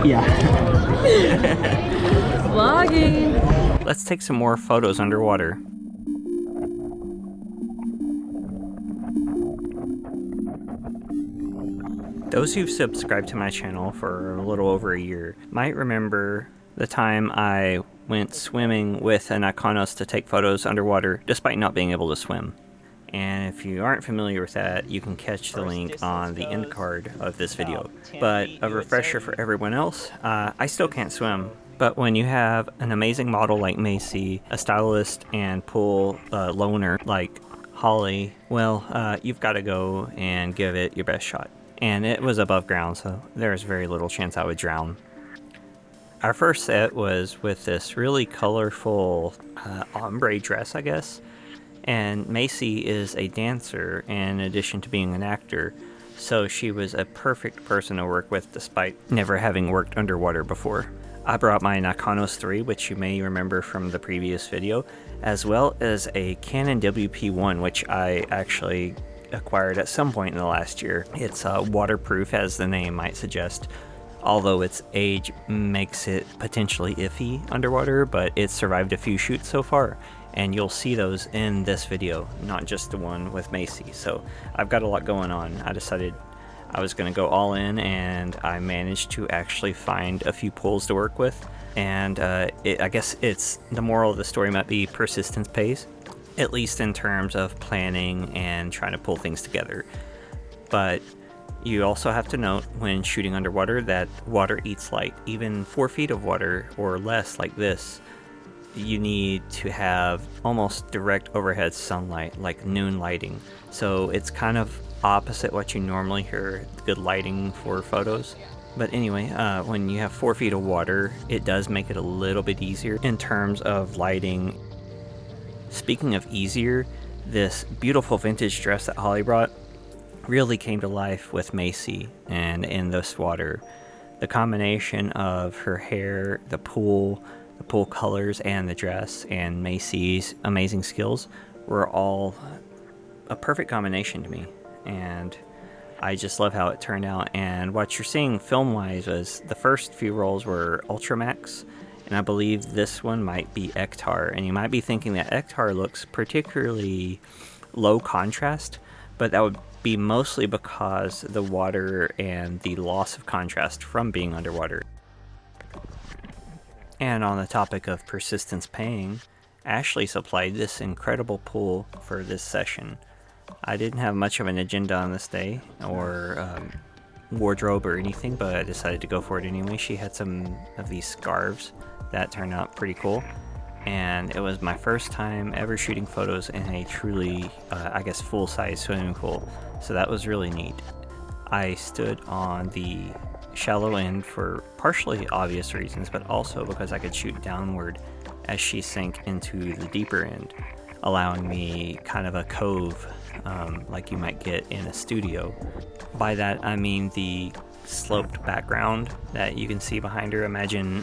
Yeah. Vlogging. Let's take some more photos underwater. Those who've subscribed to my channel for a little over a year might remember the time I went swimming with a Nikonos to take photos underwater despite not being able to swim. And if you aren't familiar with that, you can catch the link on the end card of this video. But a refresher for everyone else, I still can't swim. But when you have an amazing model like Macy, a stylist and pool loner like Holly, well, you've got to go and give it your best shot. And it was above ground, so there's very little chance I would drown. Our first set was with this really colorful ombre dress, I guess. And Macy is a dancer in addition to being an actor, so she was a perfect person to work with despite never having worked underwater before. I brought my Nikonos 3, which you may remember from the previous video, as well as a Canon WP-1, which I actually acquired at some point in the last year. It's waterproof, as the name might suggest, although its age makes it potentially iffy underwater, but it's survived a few shoots so far, and you'll see those in this video, not just the one with Macy. So I've got a lot going on. I decided I was going to go all in, and I managed to actually find a few pools to work with, and I guess it's the moral of the story might be persistence pays, at least in terms of planning and trying to pull things together. But you also have to note when shooting underwater that water eats light. Even 4 feet of water or less like this, you need to have almost direct overhead sunlight, like noon lighting. So it's kind of opposite what you normally hear, good lighting for photos. But anyway, when you have 4 feet of water, it does make it a little bit easier in terms of lighting. Speaking of easier, this beautiful vintage dress that Holly brought really came to life with Macy and in this water. The combination of her hair, the pool colors, and the dress, and Macy's amazing skills were all a perfect combination to me. And I just love how it turned out. And what you're seeing film-wise was the first few rolls were Ultramax, and I believe this one might be Ektar. And you might be thinking that Ektar looks particularly low contrast, but that would be mostly because the water and the loss of contrast from being underwater. And on the topic of persistence paying, Ashley supplied this incredible pool for this session. I didn't have much of an agenda on this day, or wardrobe or anything, but I decided to go for it anyway. She had some of these scarves that turned out pretty cool, and it was my first time ever shooting photos in a truly, I guess, full-size swimming pool, so that was really neat. I stood on the shallow end for partially obvious reasons, but also because I could shoot downward as she sank into the deeper end, allowing me kind of a cove like you might get in a studio. By that I mean the sloped background that you can see behind her. Imagine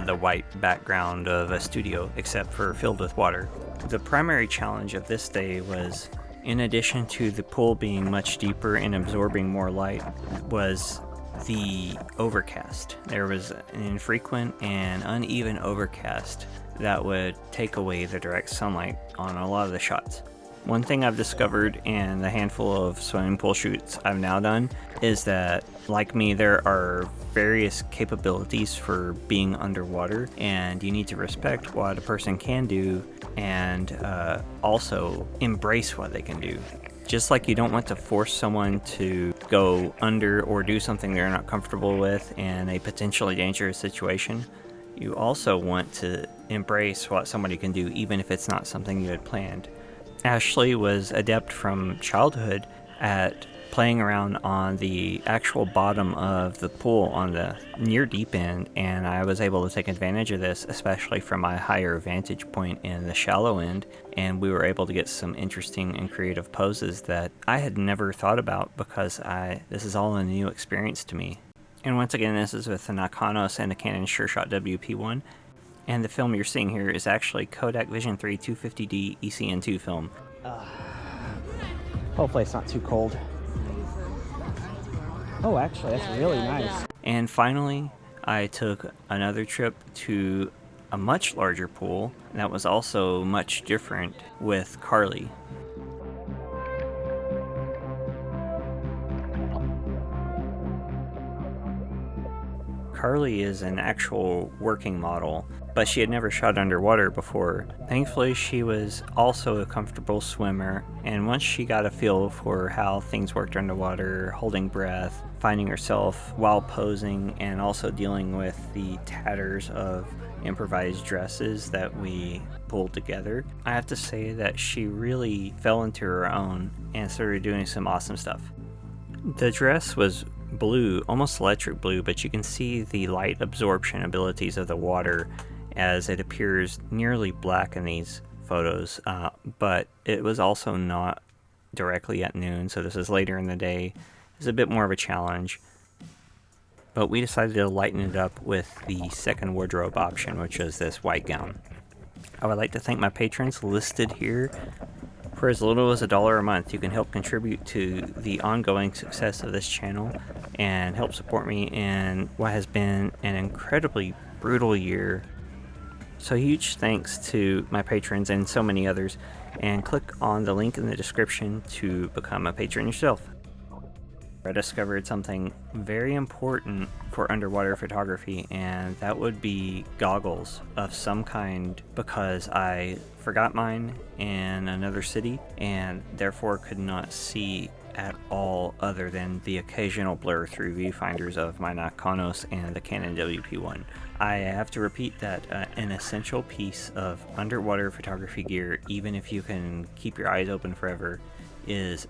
the white background of a studio, except for filled with water. The primary challenge of this day was, in addition to the pool being much deeper and absorbing more light, was the overcast. There was an infrequent and uneven overcast that would take away the direct sunlight on a lot of the shots. One thing I've discovered in the handful of swimming pool shoots I've now done is that, like me, there are various capabilities for being underwater, and you need to respect what a person can do and also embrace what they can do. Just like you don't want to force someone to go under or do something they're not comfortable with in a potentially dangerous situation, you also want to embrace what somebody can do, even if it's not something you had planned. Ashley was adept from childhood at playing around on the actual bottom of the pool on the near deep end, and I was able to take advantage of this, especially from my higher vantage point in the shallow end, and we were able to get some interesting and creative poses that I had never thought about because this is all a new experience to me. And once again, this is with the Nikonos and the Canon Sureshot WP-1. And the film you're seeing here is actually Kodak Vision3 250D ECN2 film. Hopefully it's not too cold. Oh, actually, that's really nice. And finally, I took another trip to a much larger pool that was also much different with Carly. Carly is an actual working model, but she had never shot underwater before. Thankfully, she was also a comfortable swimmer, and once she got a feel for how things worked underwater, holding breath, finding herself while posing, and also dealing with the tatters of improvised dresses that we pulled together, I have to say that she really fell into her own and started doing some awesome stuff. The dress was blue, almost electric blue, but you can see the light absorption abilities of the water as it appears nearly black in these photos, but it was also not directly at noon, so this is later in the day. It's a bit more of a challenge, but we decided to lighten it up with the second wardrobe option, which is this white gown. I would like to thank my patrons listed here. For as little as $1 a month, you can help contribute to the ongoing success of this channel and help support me in what has been an incredibly brutal year. So huge thanks to my patrons and so many others, and click on the link in the description to become a patron yourself. I discovered something very important for underwater photography, and that would be goggles of some kind, because I forgot mine in another city and therefore could not see at all other than the occasional blur through viewfinders of my Nikonos and the Canon WP-1. I have to repeat that an essential piece of underwater photography gear, even if you can keep your eyes open forever, is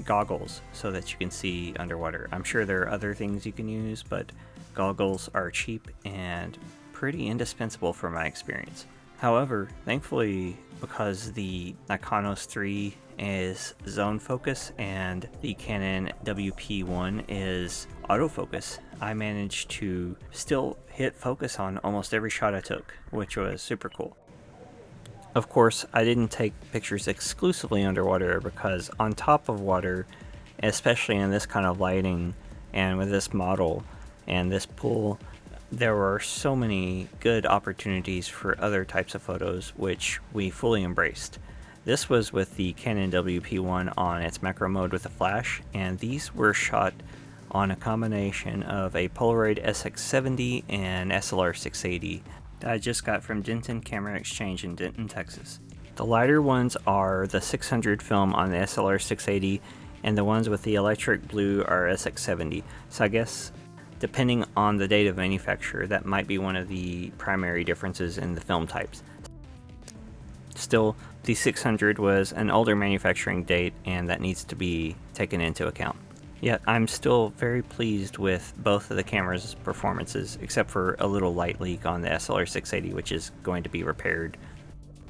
goggles so that you can see underwater. I'm sure there are other things you can use, but goggles are cheap and pretty indispensable from my experience. However, thankfully, because the Nikonos 3 is zone focus and the Canon WP-1 is autofocus, I managed to still hit focus on almost every shot I took, which was super cool. Of course, I didn't take pictures exclusively underwater, because on top of water, especially in this kind of lighting and with this model and this pool, there were so many good opportunities for other types of photos, which we fully embraced. This was with the Canon WP-1 on its macro mode with a flash, and these were shot on a combination of a Polaroid SX70 and SLR 680 that I just got from Denton Camera Exchange in Denton, Texas. The lighter ones are the 600 film on the SLR 680, and the ones with the electric blue are SX70. So I guess depending on the date of manufacture, that might be one of the primary differences in the film types. Still, the 600 was an older manufacturing date, and that needs to be taken into account. Yet I'm still very pleased with both of the camera's performances, except for a little light leak on the SLR 680, which is going to be repaired.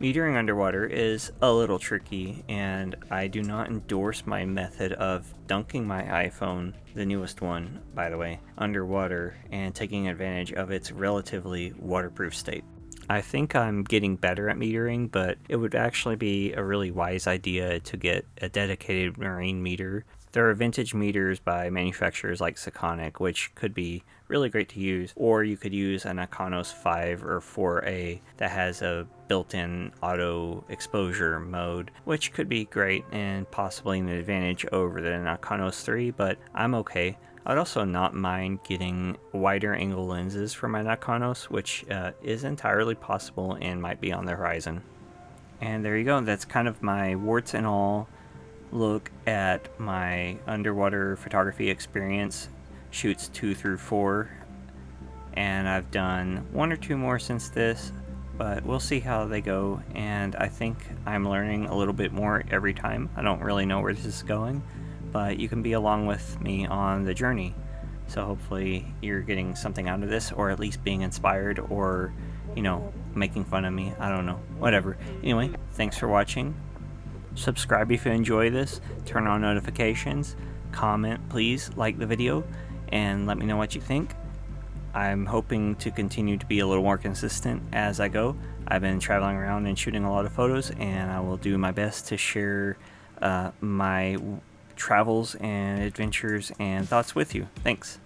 Metering underwater is a little tricky, and I do not endorse my method of dunking my iPhone, the newest one by the way, underwater and taking advantage of its relatively waterproof state. I think I'm getting better at metering, but it would actually be a really wise idea to get a dedicated marine meter. There are vintage meters by manufacturers like Sekonic, which could be really great to use, or you could use a Nikonos 5 or 4A that has a built-in auto exposure mode, which could be great and possibly an advantage over the Nikonos 3, but I'm okay. I'd also not mind getting wider angle lenses for my Nikonos, which is entirely possible and might be on the horizon. And there you go, that's kind of my warts and all look at my underwater photography experience, shoots 2 through 4, and I've done 1 or 2 more since this, but we'll see how they go, and I think I'm learning a little bit more every time. I don't really know where this is going, but you can be along with me on the journey, so hopefully you're getting something out of this, or at least being inspired, or, you know, making fun of me. I don't know, whatever. Anyway, thanks for watching. Subscribe if you enjoy this, turn on notifications, comment please, like the video, and let me know what you think. I'm hoping to continue to be a little more consistent as I go. I've been traveling around and shooting a lot of photos, and I will do my best to share my travels and adventures and thoughts with you. Thanks.